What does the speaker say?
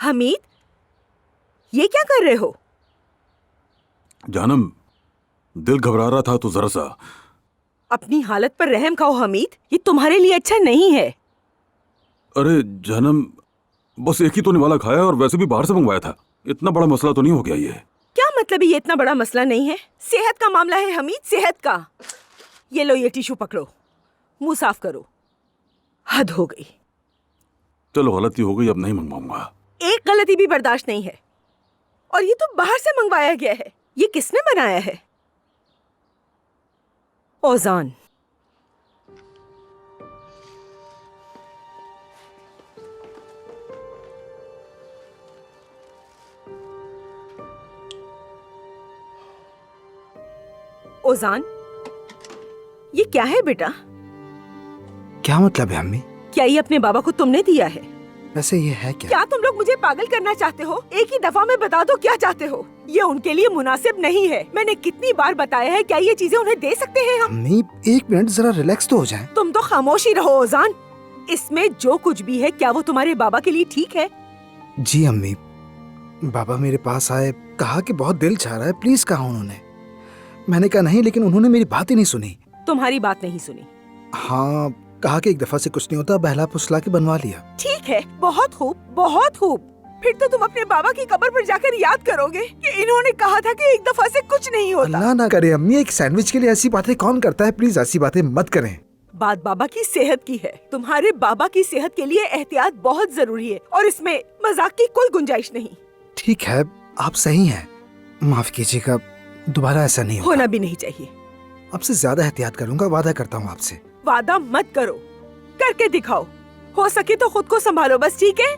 हमीद, ये क्या कर रहे हो? जानम, दिल घबरा रहा था तो जरा सा। अपनी हालत पर रहम खाओ हमीद, ये तुम्हारे लिए अच्छा नहीं है। अरे जानम, बस एक ही तो निवाला खाया और वैसे भी बाहर से मंगवाया था। इतना बड़ा मसला तो नहीं हो गया ये? क्या मतलब ये इतना बड़ा मसला नहीं है? सेहत का मामला है हमीद, सेहत का। ये लो, ये टिश्यू पकड़ो, मुंह साफ करो। हद हो गई। चलो गलती हो गई, अब नहीं मंगवाऊंगा। एक गलती भी बर्दाश्त नहीं है। और ये तो बाहर से मंगवाया गया है। ये किसने बनाया है? ओजान। ओजान, ये क्या है बेटा? क्या मतलब है अम्मी? क्या ये अपने बाबा को तुमने दिया है? वैसे ये है क्या? क्या तुम लोग मुझे पागल करना चाहते हो? एक ही दफा में बता दो क्या चाहते हो। ये उनके लिए मुनासिब नहीं है। मैंने कितनी बार बताया है, क्या ये चीजें उन्हें दे सकते हैं हम? अम्मी एक मिनट, जरा रिलैक्स तो हो जाएं। तुम तो खामोशी रहो ओजान। इसमें जो कुछ भी है, क्या वो तुम्हारे बाबा के लिए ठीक है? जी अम्मी, बाबा मेरे पास आए, कहा कि बहुत दिल चाह रहा है, प्लीज कहा उन्होंने। मैंने कहा नहीं, लेकिन उन्होंने मेरी बात ही नहीं सुनी। तुम्हारी बात नहीं सुनी? हाँ, कहा कि एक दफा से कुछ नहीं होता, बहला फुसला के बनवा लिया। ठीक है, बहुत खूब, बहुत खूब। फिर तो तुम अपने बाबा की कब्र पर जाकर याद करोगे कि इन्होंने कहा था कि एक दफा से कुछ नहीं होता। अल्लाह ना करे अम्मी, एक सैंडविच के लिए ऐसी बातें कौन करता है? प्लीज ऐसी बातें मत करें। बात बाबा की सेहत की है। तुम्हारे बाबा की सेहत के लिए एहतियात बहुत जरूरी है और इसमें मजाक की कोई गुंजाइश नहीं। ठीक है, आप सही हैं, माफ कीजिएगा, दोबारा ऐसा नहीं होना भी नहीं चाहिए। अब से ज्यादा एहतियात करूंगा, वादा करता हूँ आपसे। वादा मत करो, करके दिखाओ। हो सके तो खुद को संभालो बस, ठीक है?